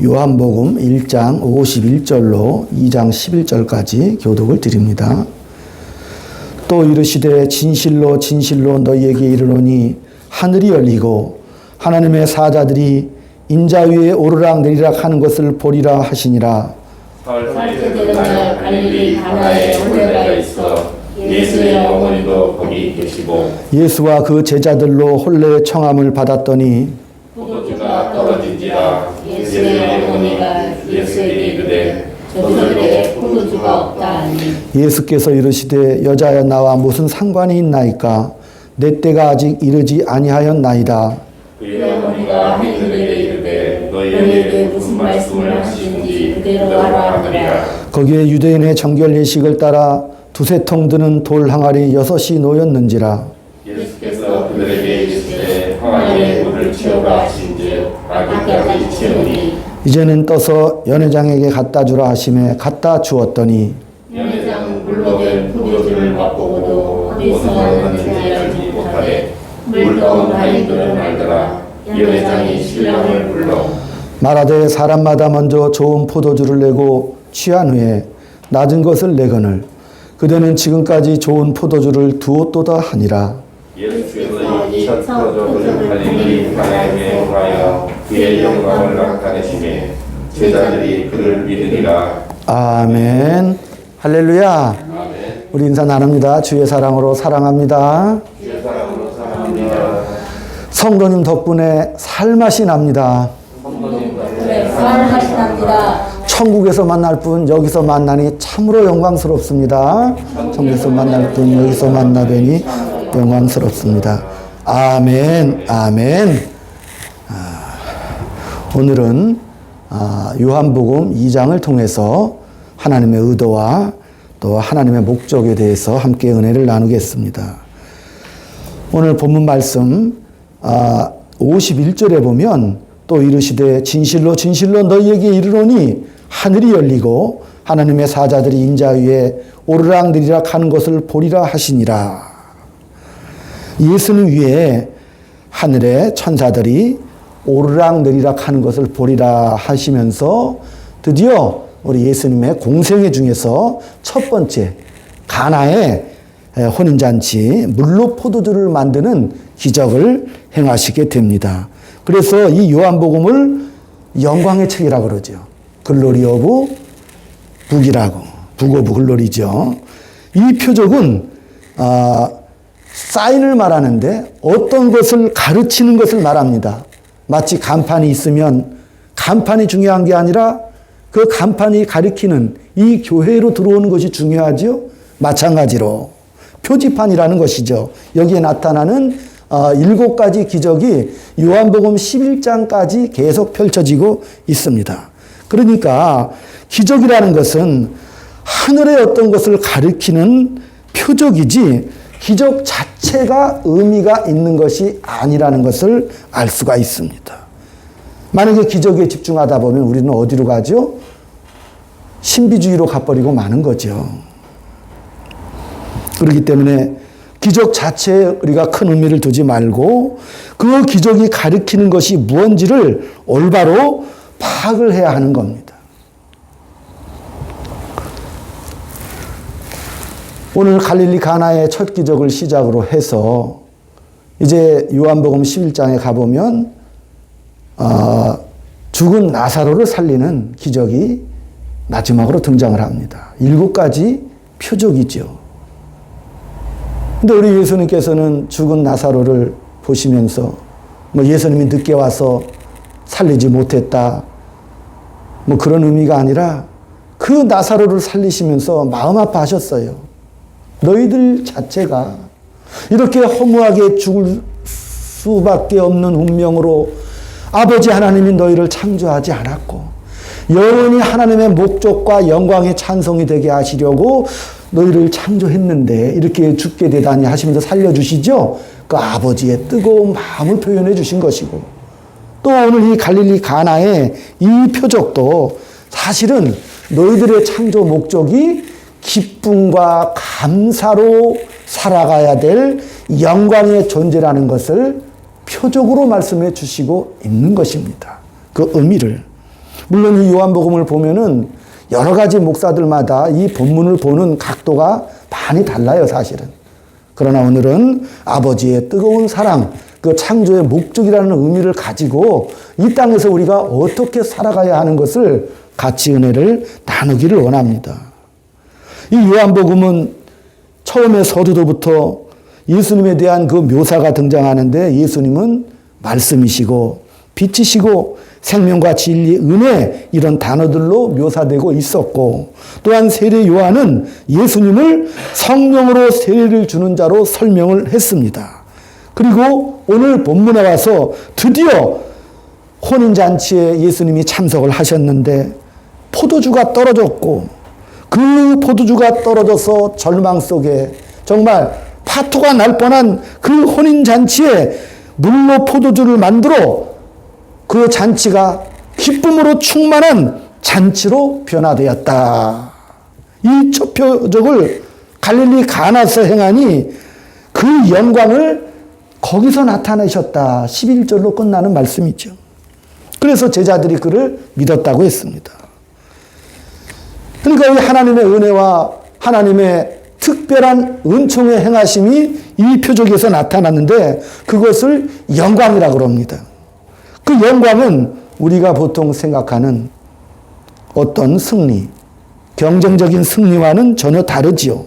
요한복음 1장 51절로 2장 11절까지 교독을 드립니다. 또 이르시되 진실로 진실로 너희에게 이르노니 하늘이 열리고 하나님의 사자들이 인자 위에 오르락 내리락 하는 것을 보리라 하시니라. 설때되는 날 갈릴리 가나에 혼례가 있어 예수의 어머니도 거기 계시고 예수와 그 제자들로 혼례의 청함을 받았더니 포도주가 떨어진지라 예수의 어머니가 예수에게 이르되 저들에게 포도주가 없다 하니 예수께서 이르시되 여자여 나와 무슨 상관이 있나이까 내 때가 아직 이르지 아니하였나이다. 그의 어머니가 하인들에게 이르되 너희에게 무슨 말씀을 하시는지 그대로 하라 하니라. 거기에 유대인의 정결 예식을 따라 두세 통 드는 돌 항아리 6이 놓였는지라. 예수께서 그들에게 이르시되 항아리에 물을 채우라 하신즉 아기까지 채우니 이제는 떠서 연회장에게 갖다 주라 하심에 갖다 주었더니 연회장은 물로 된 포도주를 맛보고도 어디서 나는지 알지 못하되 물 떠온 하인들은 알더라. 연회장이 신랑을 불러 말하되 사람마다 먼저 좋은 포도주를 내고 취한 후에 낮은 것을 내거늘 그대는 지금까지 좋은 포도주를 두었도다 하니라. 예수께서 이 첫 포도주를 갈릴리 가나에 오하여 그의 영광을 나타내시매 제자들이 그를 믿으니라. 아멘. 할렐루야. 우리 인사 나눕니다. 주의 사랑으로 사랑합니다. 주의 사랑으로 사랑합니다. 성도님 덕분에 살맛이 납니다. 살맛이 납니다. 천국에서 만날 분 여기서 만나니 참으로 영광스럽습니다. 천국에서 만날 분 여기서 만나뵈니 영광스럽습니다. 아멘. 아멘. 오늘은 요한복음 2장을 통해서 하나님의 의도와 또 하나님의 목적에 대해서 함께 은혜를 나누겠습니다. 오늘 본문 말씀 51절에 보면 또 이르시되 진실로 진실로 너희에게 이르노니 하늘이 열리고 하나님의 사자들이 인자 위에 오르락 내리락 하는 것을 보리라 하시니라. 예수는 위에 하늘의 천사들이 오르락 내리락 하는 것을 보리라 하시면서 드디어 우리 예수님의 공생애 중에서 첫 번째 가나의 혼인잔치 물로 포도주를 만드는 기적을 행하시게 됩니다. 그래서 이 요한복음을 영광의 책이라고 그러죠. 글로리 오브 북이라고. 북 오브 글로리죠. 이 표적은 사인을 말하는데 어떤 것을 가르치는 것을 말합니다. 마치 간판이 있으면 간판이 중요한 게 아니라 그 간판이 가리키는 이 교회로 들어오는 것이 중요하죠. 마찬가지로 표지판이라는 것이죠. 여기에 나타나는 7가지 기적이 요한복음 11장까지 계속 펼쳐지고 있습니다. 그러니까 기적이라는 것은 하늘의 어떤 것을 가리키는 표적이지 기적 자체가 의미가 있는 것이 아니라는 것을 알 수가 있습니다. 만약에 기적에 집중하다 보면 우리는 어디로 가죠? 신비주의로 가버리고 마는 거죠. 그렇기 때문에 기적 자체에 우리가 큰 의미를 두지 말고 그 기적이 가리키는 것이 무엇인지를 올바로 파악을 해야 하는 겁니다. 오늘 갈릴리 가나의 첫 기적을 시작으로 해서 이제 요한복음 11장에 가보면 죽은 나사로를 살리는 기적이 마지막으로 등장을 합니다. 7가지 표적이죠. 근데 우리 예수님께서는 죽은 나사로를 보시면서 뭐 예수님이 늦게 와서 살리지 못했다 뭐 그런 의미가 아니라 그 나사로를 살리시면서 마음 아파하셨어요. 너희들 자체가 이렇게 허무하게 죽을 수밖에 없는 운명으로 아버지 하나님이 너희를 창조하지 않았고 영원히 하나님의 목적과 영광의 찬송이 되게 하시려고 너희를 창조했는데 이렇게 죽게 되다니 하시면서 살려주시죠. 그 아버지의 뜨거운 마음을 표현해 주신 것이고 또 오늘 이 갈릴리 가나의 이 표적도 사실은 너희들의 창조 목적이 기쁨과 감사로 살아가야 될 영광의 존재라는 것을 표적으로 말씀해 주시고 있는 것입니다. 그 그 의미를. 물론 이 요한복음을 보면은 여러 가지 목사들마다 이 본문을 보는 각도가 많이 달라요, 사실은. 그러나 오늘은 아버지의 뜨거운 사랑, 그 창조의 목적이라는 의미를 가지고 이 땅에서 우리가 어떻게 살아가야 하는 것을 같이 은혜를 나누기를 원합니다. 이 요한복음은 처음에 서두도부터 예수님에 대한 그 묘사가 등장하는데 예수님은 말씀이시고 빛이시고 생명과 진리, 은혜 이런 단어들로 묘사되고 있었고 또한 세례 요한은 예수님을 성령으로 세례를 주는 자로 설명을 했습니다. 그리고 오늘 본문에 와서 드디어 혼인잔치에 예수님이 참석을 하셨는데 포도주가 떨어졌고 그 포도주가 떨어져서 절망 속에 정말 파토가 날 뻔한 그 혼인잔치에 물로 포도주를 만들어 그 잔치가 기쁨으로 충만한 잔치로 변화되었다. 이 첫 표적을 갈릴리 가나에서 행하니 그 영광을 거기서 나타내셨다. 11절로 끝나는 말씀이죠. 그래서 제자들이 그를 믿었다고 했습니다. 그러니까 이 하나님의 은혜와 하나님의 특별한 은총의 행하심이 이 표적에서 나타났는데 그것을 영광이라고 합니다. 그 영광은 우리가 보통 생각하는 어떤 승리, 경쟁적인 승리와는 전혀 다르지요.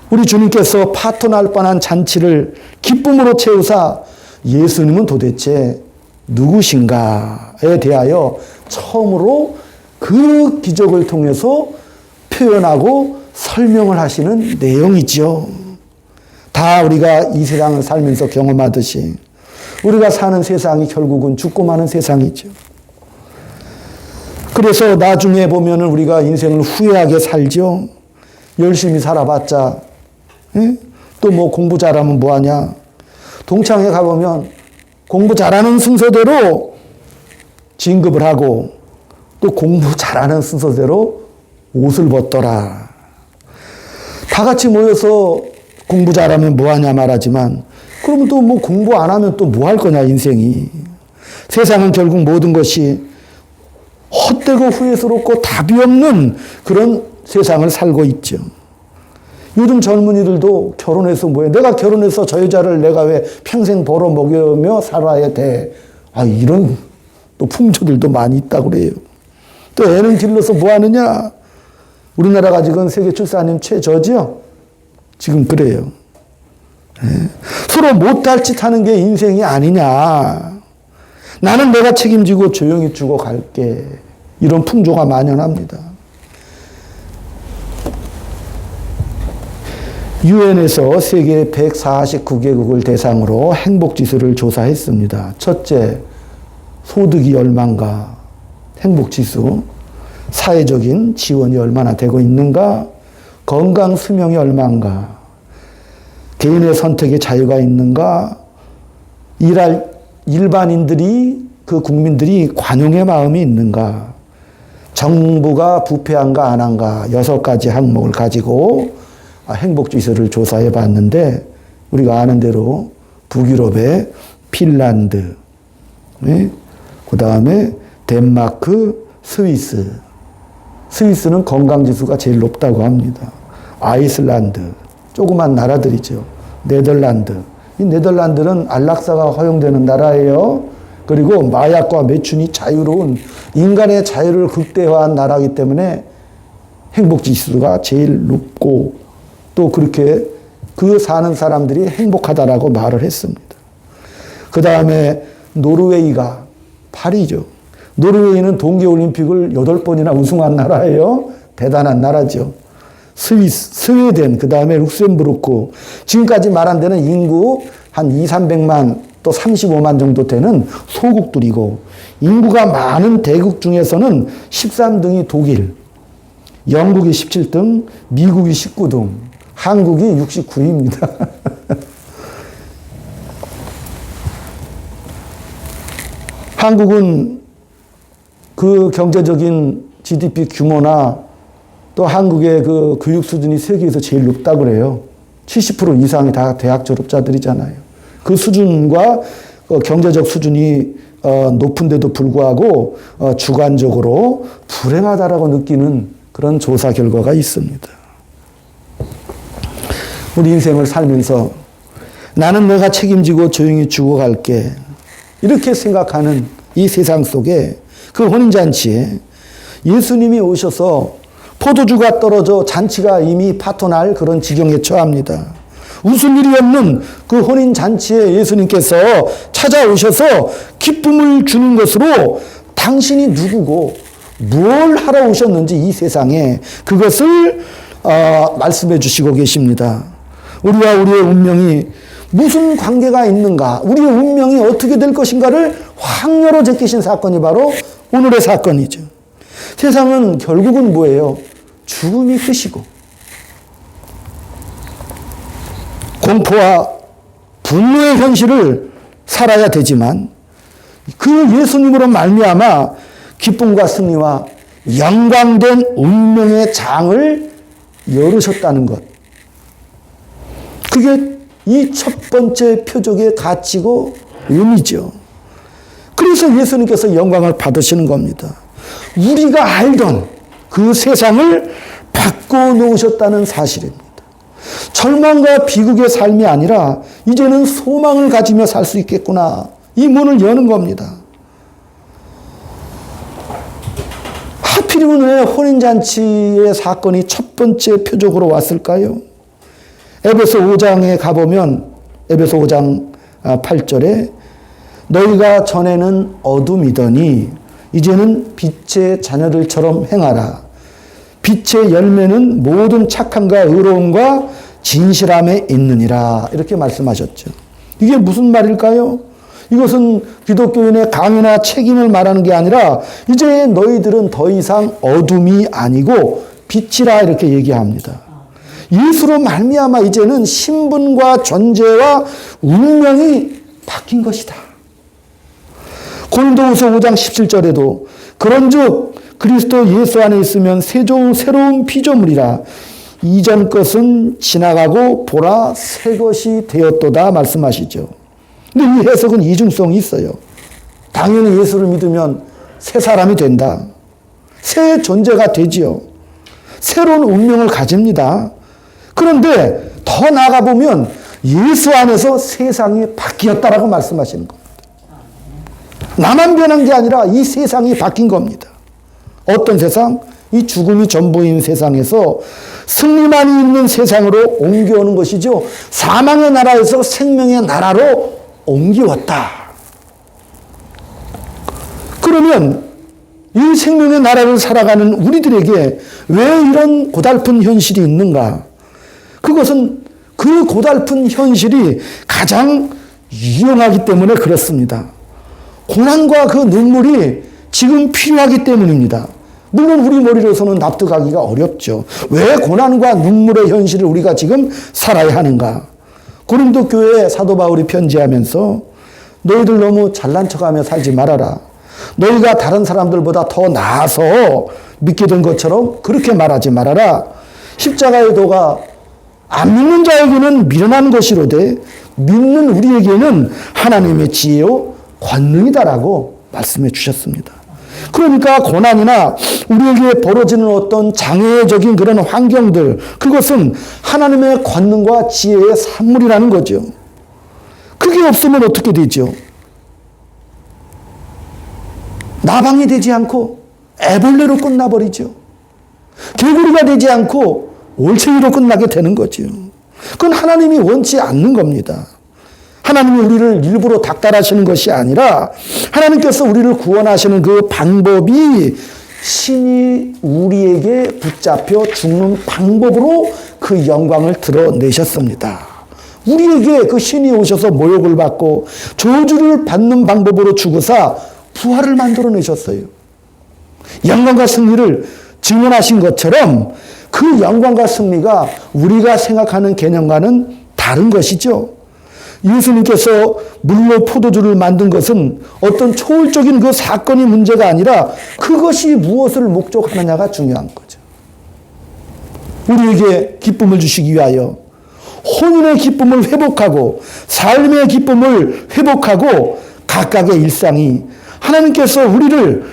우리 주님께서 파토날 뻔한 잔치를 기쁨으로 채우사 예수님은 도대체 누구신가에 대하여 처음으로 그 기적을 통해서 표현하고 설명을 하시는 내용이죠. 다 우리가 이 세상을 살면서 경험하듯이 우리가 사는 세상이 결국은 죽고 마는 세상이죠. 그래서 나중에 보면은 우리가 인생을 후회하게 살죠. 열심히 살아봤자, 또 뭐 공부 잘하면 뭐하냐. 동창회 가보면 공부 잘하는 순서대로 진급을 하고 또 공부 잘하는 순서대로 옷을 벗더라. 다 같이 모여서 공부 잘하면 뭐하냐 말하지만 그러면 또 뭐 공부 안 하면 또 뭐 할 거냐 인생이. 세상은 결국 모든 것이 헛되고 후회스럽고 답이 없는 그런 세상을 살고 있죠. 요즘 젊은이들도 결혼해서 뭐해. 내가 결혼해서 저 여자를 내가 왜 평생 벌어먹으며 살아야 돼. 아, 이런 또 풍조들도 많이 있다고 그래요. 또 애는 길러서 뭐 하느냐. 우리나라가 지금 세계 출산율 최저죠. 지금 그래요. 서로 못할 짓 하는 게 인생이 아니냐. 나는 내가 책임지고 조용히 죽어 갈게. 이런 풍조가 만연합니다. 유엔에서 세계 149개국을 대상으로 행복지수를 조사했습니다. 첫째, 소득이 얼마인가, 행복지수, 사회적인 지원이 얼마나 되고 있는가, 건강 수명이 얼마인가, 개인의 선택의 자유가 있는가, 일반인들이, 그 국민들이 관용의 마음이 있는가, 정부가 부패한가 안 한가 6가지 항목을 가지고 행복지수를 조사해 봤는데 우리가 아는 대로 북유럽의 핀란드, 그 다음에 덴마크, 스위스. 스위스는 건강지수가 제일 높다고 합니다. 아이슬란드, 조그만 나라들이죠. 네덜란드. 이 네덜란드는 안락사가 허용되는 나라예요. 그리고 마약과 매춘이 자유로운 인간의 자유를 극대화한 나라이기 때문에 행복지수가 제일 높고 또 그렇게 그 사는 사람들이 행복하다라고 말을 했습니다. 그 다음에 노르웨이가 8위죠. 노르웨이는 동계올림픽을 8번이나 우승한 나라예요. 대단한 나라죠. 스위스, 스웨덴, 그 다음에 룩셈부르크. 지금까지 말한 데는 인구 한 200~300만 또 35만 정도 되는 소국들이고 인구가 많은 대국 중에서는 13등이 독일, 영국이 17등, 미국이 19등, 한국이 69위입니다. 한국은 그 경제적인 GDP 규모나 또 한국의 그 교육 수준이 세계에서 제일 높다고 그래요. 70% 이상이 다 대학 졸업자들이잖아요. 그 수준과 경제적 수준이 높은데도 불구하고 주관적으로 불행하다라고 느끼는 그런 조사 결과가 있습니다. 우리 인생을 살면서 나는 내가 책임지고 조용히 죽어갈게 이렇게 생각하는 이 세상 속에 그 혼인잔치에 예수님이 오셔서 포도주가 떨어져 잔치가 이미 파토날 그런 지경에 처합니다. 웃을 일이 없는 그 혼인잔치에 예수님께서 찾아오셔서 기쁨을 주는 것으로 당신이 누구고 뭘 하러 오셨는지 이 세상에 그것을 말씀해 주시고 계십니다. 우리와 우리의 운명이 무슨 관계가 있는가, 우리의 운명이 어떻게 될 것인가를 확률로 제끼신 사건이 바로 오늘의 사건이죠. 세상은 결국은 뭐예요? 죽음이 끝이고 공포와 분노의 현실을 살아야 되지만 그 예수님으로 말미암아 기쁨과 승리와 영광된 운명의 장을 열으셨다는 것. 그게 이 첫 번째 표적의 가치고 의미죠. 그래서 예수님께서 영광을 받으시는 겁니다. 우리가 알던 그 세상을 바꿔놓으셨다는 사실입니다. 절망과 비극의 삶이 아니라 이제는 소망을 가지며 살 수 있겠구나. 이 문을 여는 겁니다. 하필이면 왜 혼인잔치의 사건이 첫 번째 표적으로 왔을까요? 에베소 5장에 가보면 에베소 5장 8절에 너희가 전에는 어둠이더니 이제는 빛의 자녀들처럼 행하라. 빛의 열매는 모든 착함과 의로움과 진실함에 있느니라. 이렇게 말씀하셨죠. 이게 무슨 말일까요? 이것은 기독교인의 강의나 책임을 말하는 게 아니라 이제 너희들은 더 이상 어둠이 아니고 빛이라 이렇게 얘기합니다. 예수로 말미암아 이제는 신분과 존재와 운명이 바뀐 것이다. 고린도후서 5장 17절에도 그런즉 그리스도 예수 안에 있으면 새로운 피조물이라 이전 것은 지나가고 보라 새 것이 되었도다 말씀하시죠. 근데 이 해석은 이중성이 있어요. 당연히 예수를 믿으면 새 사람이 된다. 새 존재가 되지요. 새로운 운명을 가집니다. 그런데 더 나아가보면 예수 안에서 세상이 바뀌었다라고 말씀하시는 겁니다. 나만 변한 게 아니라 이 세상이 바뀐 겁니다. 어떤 세상? 이 죽음이 전부인 세상에서 승리만이 있는 세상으로 옮겨오는 것이죠. 사망의 나라에서 생명의 나라로 옮겨왔다. 그러면 이 생명의 나라를 살아가는 우리들에게 왜 이런 고달픈 현실이 있는가? 그것은 그 고달픈 현실이 가장 유용하기 때문에 그렇습니다. 고난과 그 눈물이 지금 필요하기 때문입니다. 물론 우리 머리로서는 납득하기가 어렵죠. 왜 고난과 눈물의 현실을 우리가 지금 살아야 하는가? 고린도 교회에 사도 바울이 편지하면서 너희들 너무 잘난 척하며 살지 말아라. 너희가 다른 사람들보다 더 나아서 믿게 된 것처럼 그렇게 말하지 말아라. 십자가의 도가 안 믿는 자에게는 미련한 것이로되 믿는 우리에게는 하나님의 지혜요 권능이다라고 말씀해 주셨습니다. 그러니까 고난이나 우리에게 벌어지는 어떤 장애적인 그런 환경들, 그것은 하나님의 권능과 지혜의 산물이라는 거죠. 그게 없으면 어떻게 되죠? 나방이 되지 않고 애벌레로 끝나버리죠. 개구리가 되지 않고 올챙이로 끝나게 되는 거죠. 그건 하나님이 원치 않는 겁니다. 하나님이 우리를 일부러 닥달하시는 것이 아니라 하나님께서 우리를 구원하시는 그 방법이 신이 우리에게 붙잡혀 죽는 방법으로 그 영광을 드러내셨습니다. 우리에게 그 신이 오셔서 모욕을 받고 저주를 받는 방법으로 죽으사 부활을 만들어내셨어요. 영광과 승리를 증언하신 것처럼 그 영광과 승리가 우리가 생각하는 개념과는 다른 것이죠. 예수님께서 물로 포도주를 만든 것은 어떤 초월적인 그 사건이 문제가 아니라 그것이 무엇을 목적하느냐가 중요한 거죠. 우리에게 기쁨을 주시기 위하여 혼인의 기쁨을 회복하고 삶의 기쁨을 회복하고 각각의 일상이 하나님께서 우리를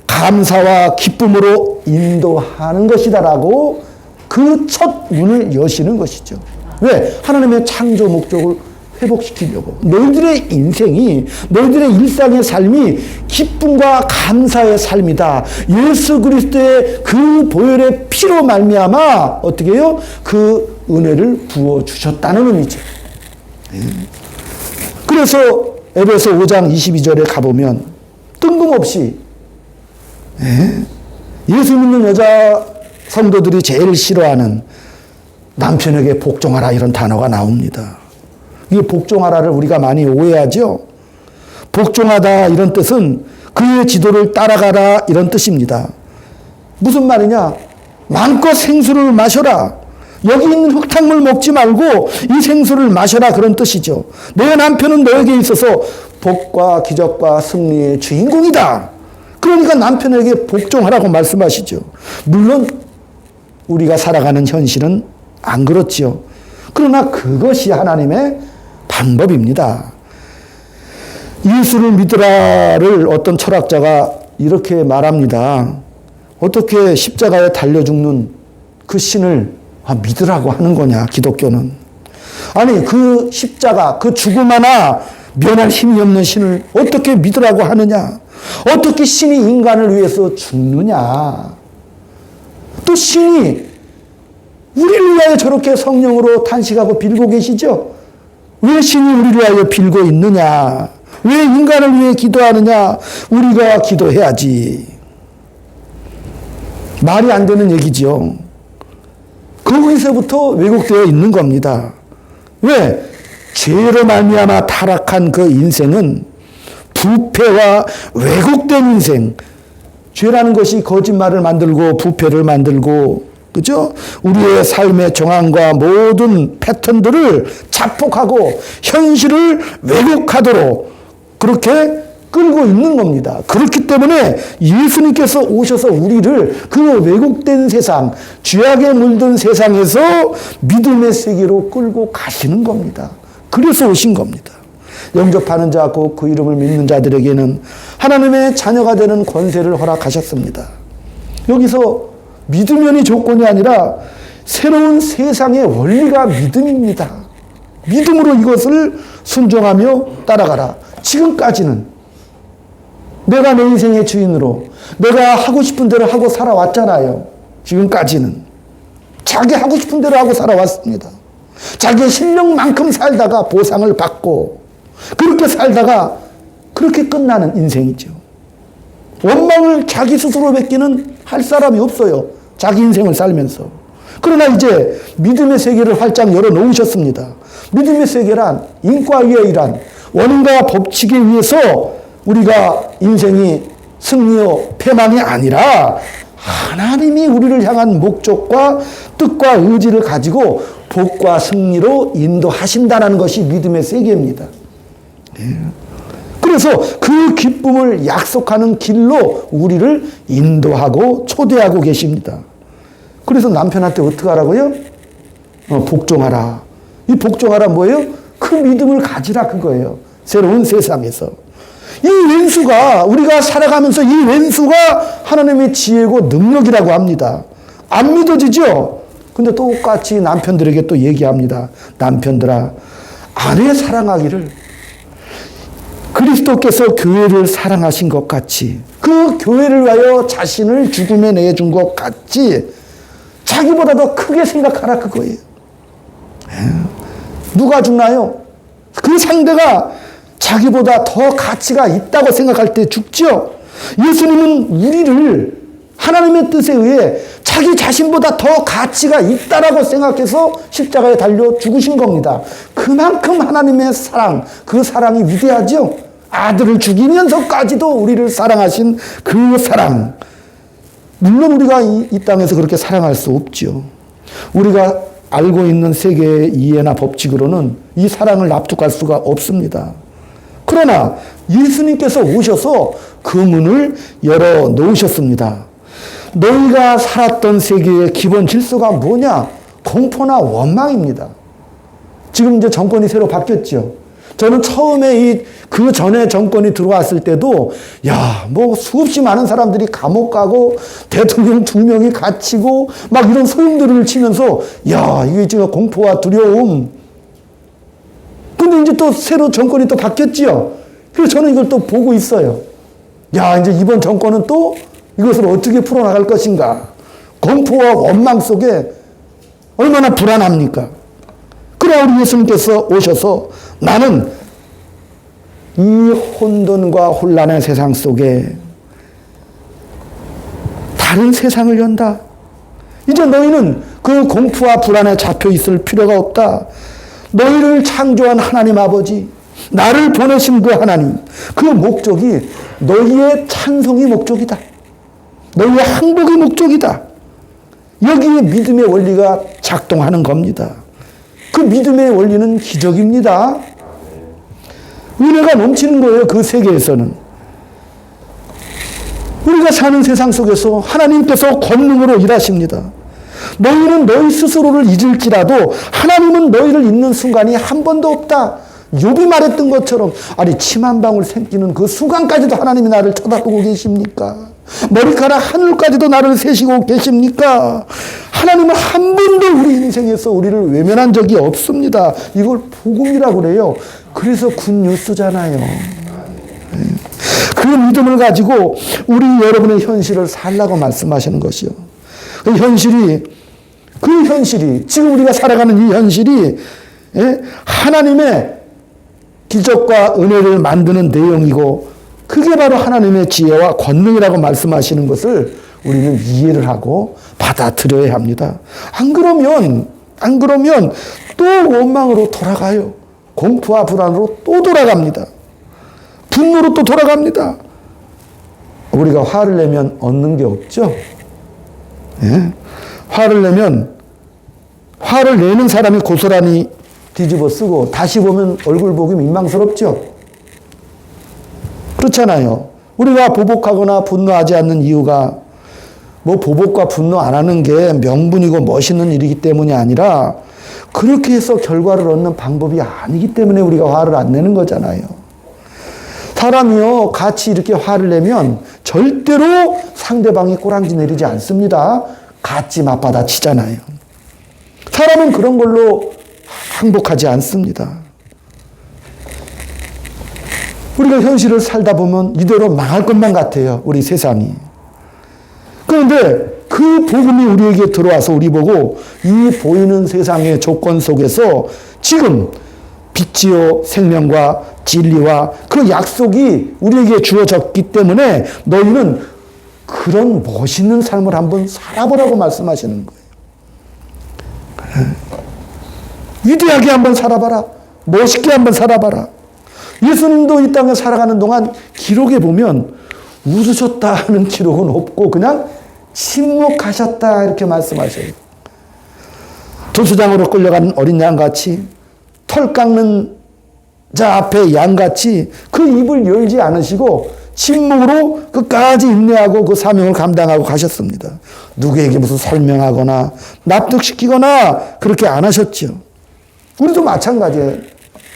감사와 기쁨으로 인도하는 것이다라고 그 첫 문을 여시는 것이죠. 왜? 하나님의 창조 목적을 회복시키려고. 너희들의 인생이, 너희들의 일상의 삶이 기쁨과 감사의 삶이다. 예수 그리스도의 그 보혈의 피로 말미암아 어떻게 해요? 그 은혜를 부어주셨다는 의미죠. 그래서 에베소 5장 22절에 가보면 뜬금없이 예수 믿는 여자 성도들이 제일 싫어하는 남편에게 복종하라 이런 단어가 나옵니다. 이 복종하라를 우리가 많이 오해하죠. 복종하다 이런 뜻은 그의 지도를 따라가라 이런 뜻입니다. 무슨 말이냐? 마음껏 생수를 마셔라. 여기 있는 흙탕물 먹지 말고 이 생수를 마셔라 그런 뜻이죠. 내 남편은 너에게 있어서 복과 기적과 승리의 주인공이다. 그러니까 남편에게 복종하라고 말씀하시죠. 물론 우리가 살아가는 현실은 안 그렇지요. 그러나 그것이 하나님의 방법입니다. 예수를 믿으라를 어떤 철학자가 이렇게 말합니다. 어떻게 십자가에 달려 죽는 그 신을 믿으라고 하는 거냐, 기독교는. 아니, 그 십자가, 그 죽음 하나 면할 힘이 없는 신을 어떻게 믿으라고 하느냐. 어떻게 신이 인간을 위해서 죽느냐. 또 신이 우리를 위하여 저렇게 성령으로 탄식하고 빌고 계시죠? 왜 신이 우리를 위하여 빌고 있느냐? 왜 인간을 위해 기도하느냐? 우리가 기도해야지. 말이 안 되는 얘기죠. 거기서부터 왜곡되어 있는 겁니다. 왜? 죄로 말미암아 타락한 그 인생은 부패와 왜곡된 인생. 죄라는 것이 거짓말을 만들고 부패를 만들고, 그죠? 우리의 삶의 정황과 모든 패턴들을 자폭하고 현실을 왜곡하도록 그렇게 끌고 있는 겁니다. 그렇기 때문에 예수님께서 오셔서 우리를 그 왜곡된 세상, 죄악에 물든 세상에서 믿음의 세계로 끌고 가시는 겁니다. 그래서 오신 겁니다. 영접하는 자, 곧 그 이름을 믿는 자들에게는 하나님의 자녀가 되는 권세를 허락하셨습니다. 여기서 믿으면이 조건이 아니라 새로운 세상의 원리가 믿음입니다. 믿음으로 이것을 순종하며 따라가라. 지금까지는 내가 내 인생의 주인으로 내가 하고 싶은 대로 하고 살아왔잖아요. 지금까지는 자기 하고 싶은 대로 하고 살아왔습니다. 자기의 실력만큼 살다가 보상을 받고 그렇게 살다가 그렇게 끝나는 인생이죠. 원망을 자기 스스로 뱉기는 할 사람이 없어요. 자기 인생을 살면서. 그러나 이제 믿음의 세계를 활짝 열어놓으셨습니다. 믿음의 세계란 인과의이란 원인과 법칙에 의해서 우리가 인생이 승리요 패망이 아니라 하나님이 우리를 향한 목적과 뜻과 의지를 가지고 복과 승리로 인도하신다는 것이 믿음의 세계입니다. 그래서 그 기쁨을 약속하는 길로 우리를 인도하고 초대하고 계십니다. 그래서 남편한테 어떻게 하라고요? 복종하라. 이 복종하라 뭐예요? 그 믿음을 가지라 그거예요. 새로운 세상에서. 이 왼수가 우리가 살아가면서 이 왼수가 하나님의 지혜고 능력이라고 합니다. 안 믿어지죠? 근데 똑같이 남편들에게 또 얘기합니다. 남편들아, 아내 사랑하기를 그리스도께서 교회를 사랑하신 것 같이 그 교회를 위하여 자신을 죽음에 내준 것 같이 자기보다 더 크게 생각하라 그거예요. 누가 죽나요? 그 상대가 자기보다 더 가치가 있다고 생각할 때 죽죠. 예수님은 우리를 하나님의 뜻에 의해 자기 자신보다 더 가치가 있다라고 생각해서 십자가에 달려 죽으신 겁니다. 그만큼 하나님의 사랑, 그 사랑이 위대하죠. 아들을 죽이면서까지도 우리를 사랑하신 그 사랑. 물론 우리가 이 땅에서 그렇게 사랑할 수 없죠. 우리가 알고 있는 세계의 이해나 법칙으로는 이 사랑을 납득할 수가 없습니다. 그러나 예수님께서 오셔서 그 문을 열어 놓으셨습니다. 너희가 살았던 세계의 기본 질서가 뭐냐? 공포나 원망입니다. 지금 이제 정권이 새로 바뀌었죠. 저는 처음에 그 전에 정권이 들어왔을 때도, 야, 뭐 수없이 많은 사람들이 감옥 가고, 대통령 2명이 갇히고, 막 이런 소용돌이를 치면서, 야, 이게 지금 공포와 두려움. 근데 이제 또 새로 정권이 또 바뀌었지요. 그래서 저는 이걸 또 보고 있어요. 야, 이제 이번 정권은 또 이것을 어떻게 풀어나갈 것인가. 공포와 원망 속에 얼마나 불안합니까? 그러나 우리 예수님께서 오셔서 나는 이 혼돈과 혼란의 세상 속에 다른 세상을 연다. 이제 너희는 그 공포와 불안에 잡혀 있을 필요가 없다. 너희를 창조한 하나님 아버지, 나를 보내신 그 하나님, 그 목적이 너희의 찬송이 목적이다. 너희의 항복의 목적이다. 여기에 믿음의 원리가 작동하는 겁니다. 그 믿음의 원리는 기적입니다. 은혜가 넘치는 거예요. 그 세계에서는. 우리가 사는 세상 속에서 하나님께서 권능으로 일하십니다. 너희는 너희 스스로를 잊을지라도 하나님은 너희를 잊는 순간이 한 번도 없다. 욥이 말했던 것처럼, 아니 침 한 방울 생기는 그 순간까지도 하나님이 나를 쳐다보고 계십니까? 머리카락 하늘까지도 나를 세시고 계십니까? 하나님은 한 번도 우리 인생에서 우리를 외면한 적이 없습니다. 이걸 복음이라고 그래요. 그래서 굿뉴스잖아요. 그 믿음을 가지고 우리 여러분의 현실을 살라고 말씀하시는 것이요. 그 현실이 지금 우리가 살아가는 이 현실이 하나님의 기적과 은혜를 만드는 내용이고, 그게 바로 하나님의 지혜와 권능이라고 말씀하시는 것을 우리는 이해를 하고 받아들여야 합니다. 안 그러면 또 원망으로 돌아가요. 공포와 불안으로 또 돌아갑니다. 분노로 또 돌아갑니다. 우리가 화를 내면 얻는 게 없죠. 예? 화를 내는 사람이 고스란히 뒤집어 쓰고 다시 보면 얼굴 보기 민망스럽죠. 그렇잖아요. 우리가 보복하거나 분노하지 않는 이유가 뭐 보복과 분노 안 하는 게 명분이고 멋있는 일이기 때문이 아니라, 그렇게 해서 결과를 얻는 방법이 아니기 때문에 우리가 화를 안 내는 거잖아요. 사람이요, 같이 이렇게 화를 내면 절대로 상대방이 꼬랑지 내리지 않습니다. 같이 맞받아 치잖아요. 사람은 그런 걸로 행복하지 않습니다. 우리가 현실을 살다 보면 이대로 망할 것만 같아요. 우리 세상이. 그런데 그 복음이 우리에게 들어와서 우리 보고 이 보이는 세상의 조건 속에서 지금 빛이요 생명과 진리와 그 약속이 우리에게 주어졌기 때문에 너희는 그런 멋있는 삶을 한번 살아보라고 말씀하시는 거예요. 위대하게 한번 살아봐라. 멋있게 한번 살아봐라. 예수님도 이 땅에 살아가는 동안 기록에 보면 웃으셨다 하는 기록은 없고 그냥 침묵하셨다 이렇게 말씀하셔요. 도수장으로 끌려가는 어린 양같이, 털 깎는 자 앞에 양같이 그 입을 열지 않으시고 침묵으로 끝까지 인내하고 그 사명을 감당하고 가셨습니다. 누구에게 무슨 설명하거나 납득시키거나 그렇게 안 하셨죠. 우리도 마찬가지예요.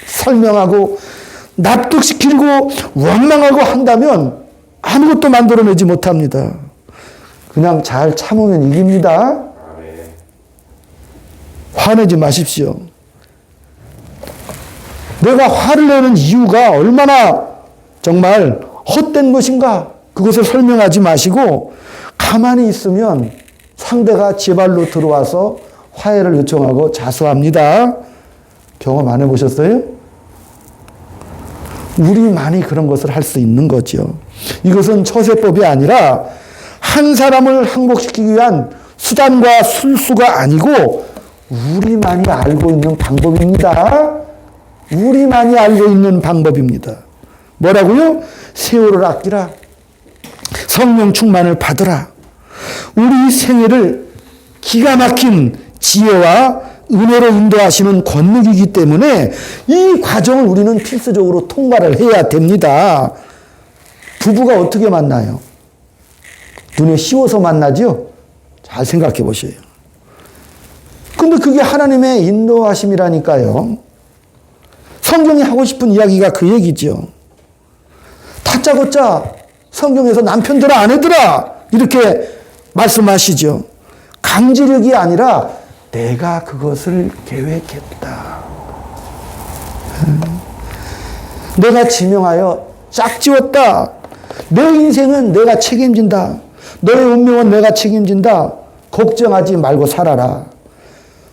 설명하고 납득시키고 원망하고 한다면 아무것도 만들어내지 못합니다. 그냥 잘 참으면 이깁니다. 화내지 마십시오. 내가 화를 내는 이유가 얼마나 정말 헛된 것인가, 그것을 설명하지 마시고 가만히 있으면 상대가 제 발로 들어와서 화해를 요청하고 자수합니다. 경험 안 해보셨어요? 우리만이 그런 것을 할 수 있는 거죠. 이것은 처세법이 아니라 한 사람을 항복시키기 위한 수단과 술수가 아니고 우리만이 알고 있는 방법입니다. 우리만이 알고 있는 방법입니다. 뭐라고요? 세월을 아끼라. 성령 충만을 받으라. 우리 생애를 기가 막힌 지혜와 은혜로 인도하시는 권능이기 때문에 이 과정을 우리는 필수적으로 통과를 해야 됩니다. 부부가 어떻게 만나요? 눈에 씌워서 만나죠? 잘 생각해 보세요. 근데 그게 하나님의 인도하심이라니까요. 성경이 하고 싶은 이야기가 그 얘기죠. 다짜고짜 성경에서 남편들아 아내들아 이렇게 말씀하시죠. 강제력이 아니라 내가 그것을 계획했다. 내가 지명하여 짝지었다. 내 인생은 내가 책임진다. 너의 운명은 내가 책임진다. 걱정하지 말고 살아라.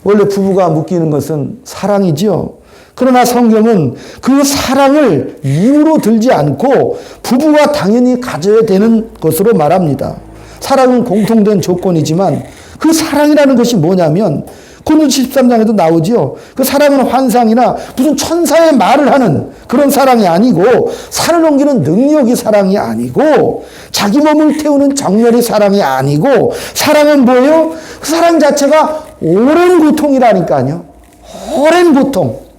원래 부부가 묶이는 것은 사랑이지요. 그러나 성경은 그 사랑을 이유로 들지 않고 부부가 당연히 가져야 되는 것으로 말합니다. 사랑은 공통된 조건이지만 그 사랑이라는 것이 뭐냐면 고린도서 13장에도 나오지요. 그 사랑은 환상이나 무슨 천사의 말을 하는 그런 사랑이 아니고 산을 옮기는 능력이 사랑이 아니고 자기 몸을 태우는 정열이 사랑이 아니고 사랑은 뭐예요? 그 사랑 자체가 오랜 고통이라니까요. 오랜 고통.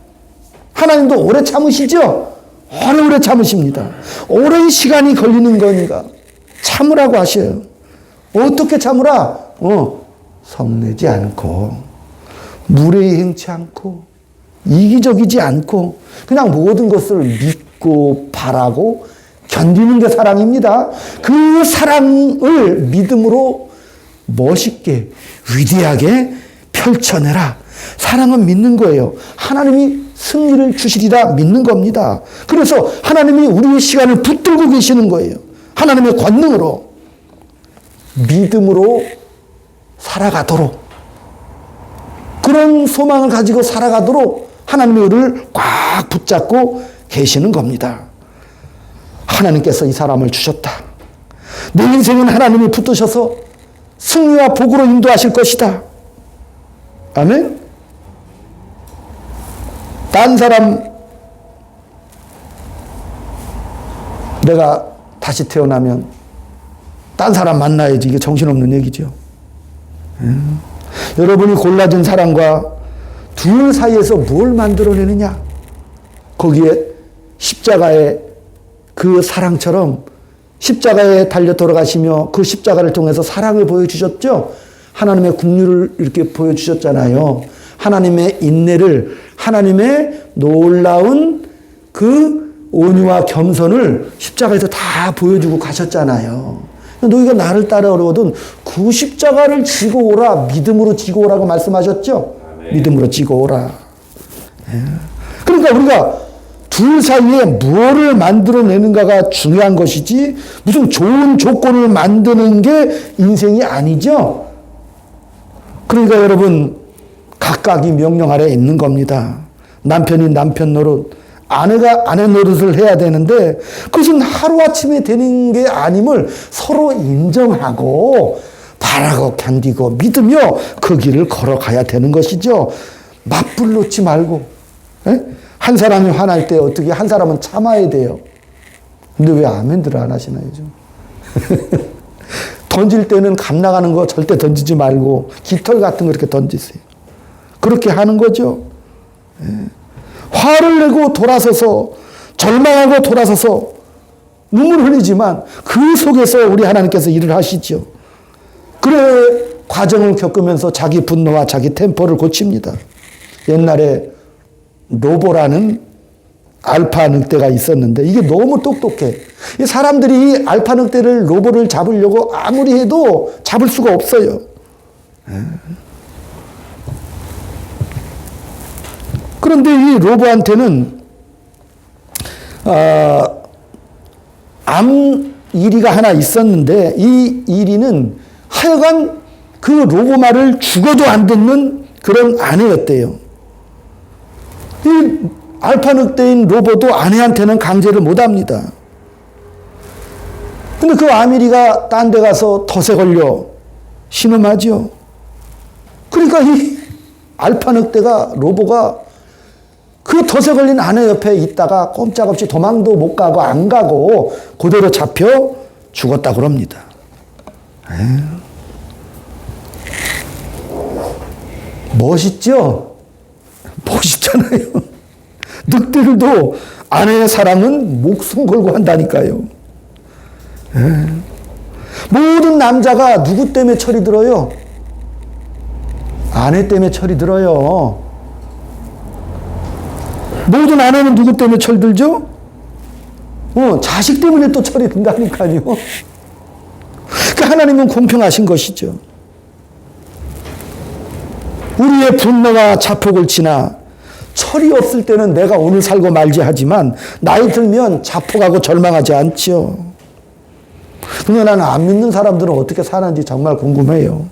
하나님도 오래 참으시죠? 오래 참으십니다. 오랜 시간이 걸리는 거니까 참으라고 하셔요. 어떻게 참으라? 성내지 않고 무례히 행치 않고 이기적이지 않고 그냥 모든 것을 믿고 바라고 견디는 게 사랑입니다. 그 사랑을 믿음으로 멋있게 위대하게 펼쳐내라. 사랑은 믿는 거예요. 하나님이 승리를 주시리라 믿는 겁니다. 그래서 하나님이 우리의 시간을 붙들고 계시는 거예요. 하나님의 권능으로 믿음으로 살아가도록 그런 소망을 가지고 살아가도록 하나님의 우리를 꽉 붙잡고 계시는 겁니다. 하나님께서 이 사람을 주셨다. 내 인생은 하나님이 붙드셔서 승리와 복으로 인도하실 것이다. 아멘? 딴 사람 내가 다시 태어나면 딴 사람 만나야지. 이게 정신없는 얘기죠. 여러분이 골라준 사람과 둘 사이에서 뭘 만들어내느냐? 거기에 십자가의 그 사랑처럼 십자가에 달려 돌아가시며 그 십자가를 통해서 사랑을 보여주셨죠? 하나님의 긍휼을 이렇게 보여주셨잖아요. 하나님의 인내를, 하나님의 놀라운 그 온유와 겸손을 십자가에서 다 보여주고 가셨잖아요. 너희가 나를 따라오거든 그 십자가를 지고 오라. 믿음으로 지고 오라고 말씀하셨죠? 아멘. 믿음으로 지고 오라. 그러니까 우리가 둘 사이에 무엇을 만들어내는가가 중요한 것이지 무슨 좋은 조건을 만드는 게 인생이 아니죠. 그러니까 여러분 각각이 명령 아래에 있는 겁니다. 남편이 남편 노릇, 아내가 아내 노릇을 해야 되는데 그것은 하루아침에 되는 게 아님을 서로 인정하고 바라고 견디고 믿으며 그 길을 걸어가야 되는 것이죠. 맞불 놓지 말고. 한 사람이 화날 때 어떻게 한 사람은 참아야 돼요. 근데 왜 아멘들을 안 하시나요? 좀. 던질 때는 감 나가는 거 절대 던지지 말고 깃털 같은 거 이렇게 던지세요. 그렇게 하는 거죠. 화를 내고 돌아서서 절망하고 돌아서서 눈물 흘리지만 그 속에서 우리 하나님께서 일을 하시죠. 그래 과정을 겪으면서 자기 분노와 자기 템포를 고칩니다. 옛날에 로보라는 알파 늑대가 있었는데 이게 너무 똑똑해. 이 사람들이 알파 늑대를 로보를 잡으려고 아무리 해도 잡을 수가 없어요. 그런데 이 로보한테는 암 이리가 하나 있었는데 이 이리는 하여간 그 로보 말을 죽어도 안 듣는 그런 아내였대요. 이 알파 늑대인 로보도 아내한테는 강제를 못합니다. 근데 그 아미리가 딴 데 가서 덫에 걸려 신음하죠. 그러니까 이 알파 늑대가 로보가 그 덫에 걸린 아내 옆에 있다가 꼼짝없이 도망도 못 가고 안 가고 그대로 잡혀 죽었다 그럽니다. 멋있죠? 멋있잖아요. 늑대들도 아내의 사랑은 목숨 걸고 한다니까요. 모든 남자가 누구 때문에 철이 들어요? 아내 때문에 철이 들어요. 모든 아내는 누구 때문에 철들죠? 자식 때문에 또 철이 든다니까요. 그 하나님은 공평하신 것이죠. 우리의 분노가 자폭을 치나 철이 없을 때는 내가 오늘 살고 말지 하지만 나이 들면 자폭하고 절망하지 않죠. 근데 나는 안 믿는 사람들은 어떻게 사는지 정말 궁금해요.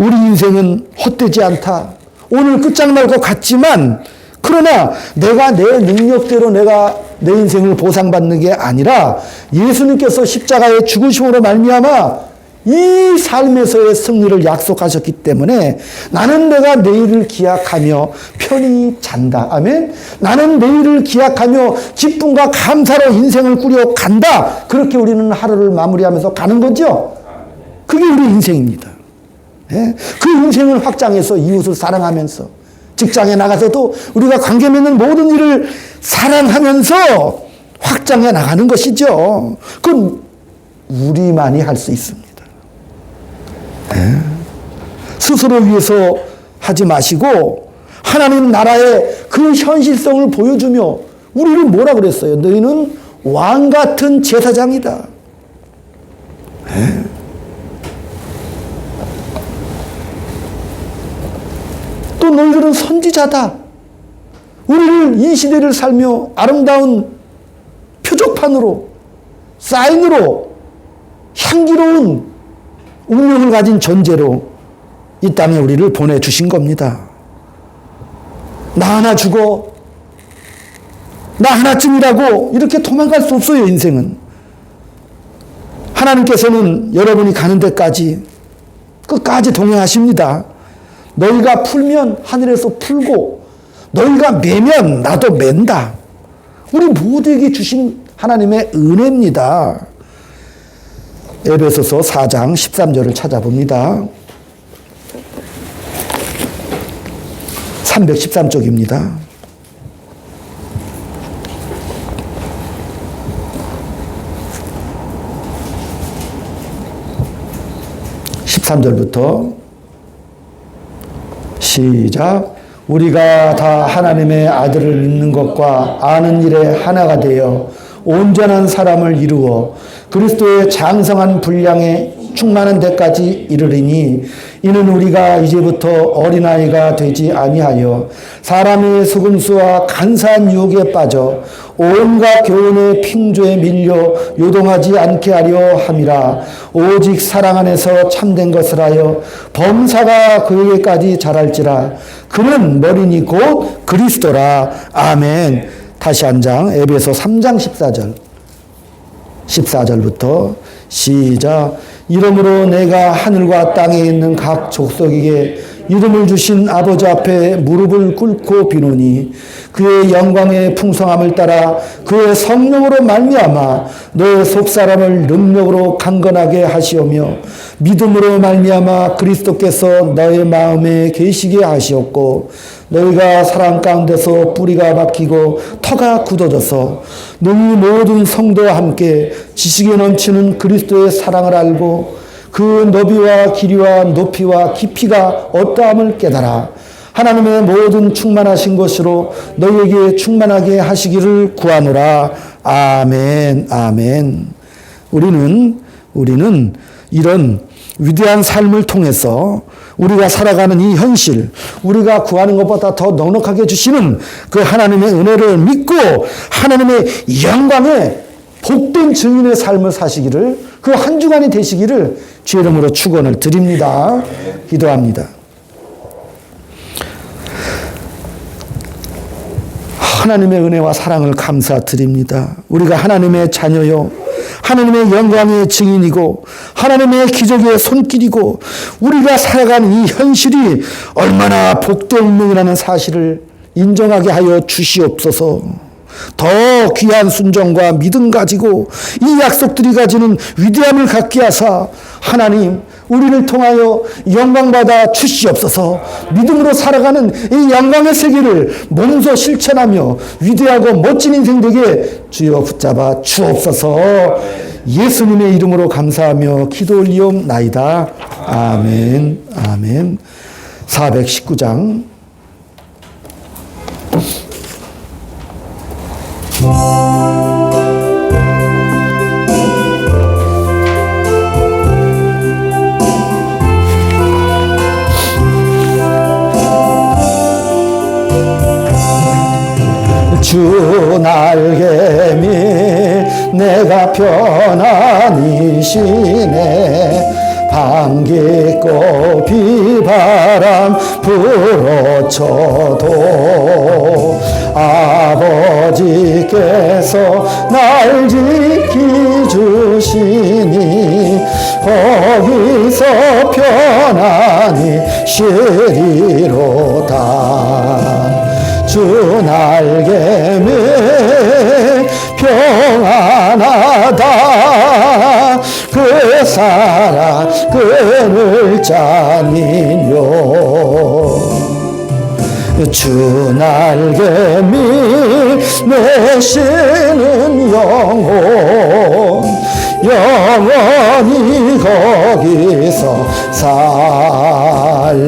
우리 인생은 헛되지 않다. 오늘 끝장날 것 같지만 그러나 내가 내 능력대로 내가 내 인생을 보상받는 게 아니라 예수님께서 십자가의 죽으심으로 말미암아 이 삶에서의 승리를 약속하셨기 때문에 나는 내가 내일을 기약하며 편히 잔다. 아멘. 나는 내일을 기약하며 기쁨과 감사로 인생을 꾸려 간다. 그렇게 우리는 하루를 마무리하면서 가는 거죠. 그게 우리 인생입니다. 예? 그 인생을 확장해서 이웃을 사랑하면서 직장에 나가서도 우리가 관계 맺는 모든 일을 사랑하면서 확장해 나가는 것이죠. 그건 우리만이 할 수 있습니다. 예? 스스로 위해서 하지 마시고 하나님 나라의 그 현실성을 보여주며 우리를 뭐라 그랬어요? 너희는 왕 같은 제사장이다. 예? 또 너희들은 선지자다. 우리를 이 시대를 살며 아름다운 표적판으로, 사인으로, 향기로운 운명을 가진 존재로 이 땅에 우리를 보내주신 겁니다. 나 하나 죽어, 나 하나쯤이라고 이렇게 도망갈 수 없어요, 인생은. 하나님께서는 여러분이 가는 데까지 끝까지 동행하십니다. 너희가 풀면 하늘에서 풀고 너희가 매면 나도 맨다. 우리 모두에게 주신 하나님의 은혜입니다. 에베소서 4장 13절을 찾아봅니다. 313쪽입니다. (13절부터) 시작. 우리가 다 하나님의 아들을 믿는 것과 아는 일에 하나가 되어 온전한 사람을 이루어 그리스도의 장성한 분량에 충만한 데까지 이르리니 이는 우리가 이제부터 어린아이가 되지 아니하여 사람의 속임수와 간사한 유혹에 빠져 온갖 교훈의 핑조에 밀려 요동하지 않게 하려 함이라. 오직 사랑 안에서 참된 것을 하여 범사가 그에게까지 자랄지라. 그는 머리니 곧 그리스도라. 아멘. 다시 한 장, 에베소 3장 14절. 14절부터 시작. 이러므로 내가 하늘과 땅에 있는 각 족속에게 이름을 주신 아버지 앞에 무릎을 꿇고 비노니 그의 영광의 풍성함을 따라 그의 성령으로 말미암아 너의 속사람을 능력으로 강건하게 하시오며 믿음으로 말미암아 그리스도께서 너의 마음에 계시게 하시었고 너희가 사랑 가운데서 뿌리가 박히고 터가 굳어져서 너희 모든 성도와 함께 지식에 넘치는 그리스도의 사랑을 알고 그 너비와 길이와 높이와 깊이가 어떠함을 깨달아 하나님의 모든 충만하신 것으로 너희에게 충만하게 하시기를 구하노라. 아멘. 아멘. 우리는 이런 위대한 삶을 통해서 우리가 살아가는 이 현실, 우리가 구하는 것보다 더 넉넉하게 주시는 그 하나님의 은혜를 믿고 하나님의 영광의 복된 증인의 삶을 사시기를, 그 한 주간이 되시기를 주의 이름으로 축원을 드립니다. 기도합니다. 하나님의 은혜와 사랑을 감사드립니다. 우리가 하나님의 자녀요, 하나님의 영광의 증인이고 하나님의 기적의 손길이고 우리가 살아가는 이 현실이 얼마나 복된 운명이라는 사실을 인정하게 하여 주시옵소서. 더 귀한 순종과 믿음 가지고 이 약속들이 가지는 위대함을 갖게 하사 하나님 우리를 통하여 영광받아 주시옵소서. 믿음으로 살아가는 이 영광의 세계를 몸소 실천하며 위대하고 멋진 인생 되게 주여 붙잡아 주옵소서. 예수님의 이름으로 감사하며 기도 올리옵나이다. 아멘. 아멘. 419장 주 날개미 내가 편안히 쉬네 밤깊고 비바람 불어쳐도 아버지께서 날 지키주시니 거기서 편안히 쉬리로다. 주 날개미 평안하다 그 사랑 끈을 짜니요. 주 날개미 내 쉬는 영혼 영원히 거기서 살리.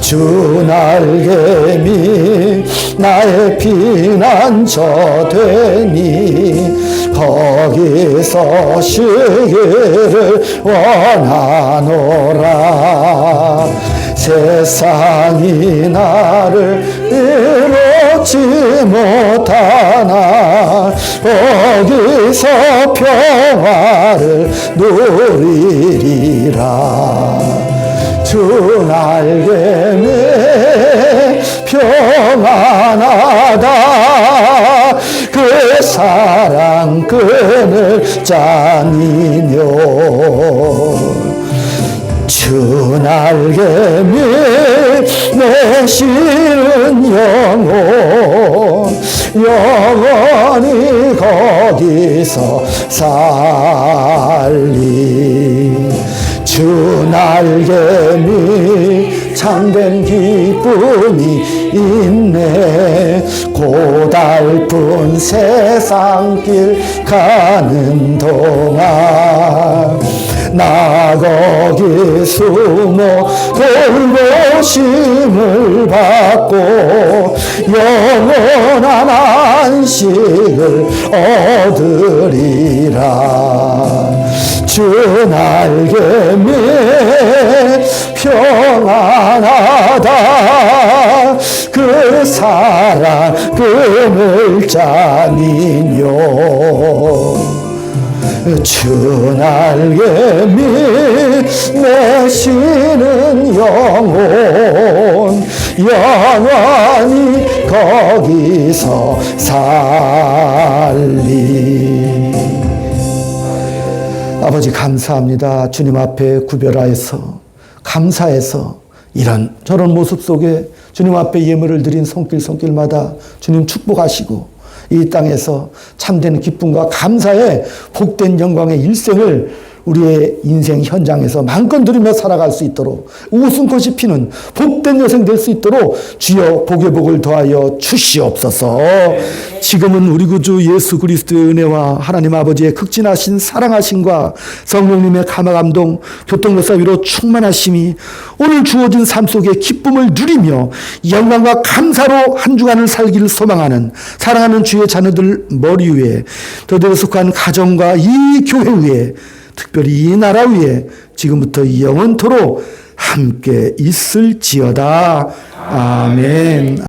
주 날개미 나의 피난처 되니 거기서 쉬기를 원하노라. 세상이 나를 이롭지 못하나 거기서 평화를 누리리라. 주 날개미 평안하다 그 사랑 끈을 짜니뇨. 주 날개미 내 쉬는 영혼 영원히 거기서 살리. 주 날개미 참된 기쁨이 있네. 고달픈 세상길 가는 동안 나 거기 숨어 돌보심을 받고 영원한 안식을 얻으리라. 주 날개미 평안하다 그 사랑 끈을 짜니뇨. 주 날개미 내 쉬는 영혼 영원히 거기서 살리. 아버지 감사합니다. 주님 앞에 구별하여서 감사해서 이런 저런 모습 속에 주님 앞에 예물을 드린 손길마다 주님 축복하시고 이 땅에서 참된 기쁨과 감사의 복된 영광의 일생을 우리의 인생 현장에서 마음껏 누리며 살아갈 수 있도록 웃음꽃이 피는 복된 여생 될 수 있도록 주여 복의 복을 더하여 주시옵소서. 지금은 우리 구주 예수 그리스도의 은혜와 하나님 아버지의 극진하신 사랑하심과 성령님의 감화감동 교통역사 위로 충만하심이 오늘 주어진 삶 속에 기쁨을 누리며 영광과 감사로 한 주간을 살기를 소망하는 사랑하는 주의 자녀들 머리 위에 더대로 속한 가정과 이 교회 위에 특별히 이 나라 위에 지금부터 영원토록 함께 있을지어다. 아멘.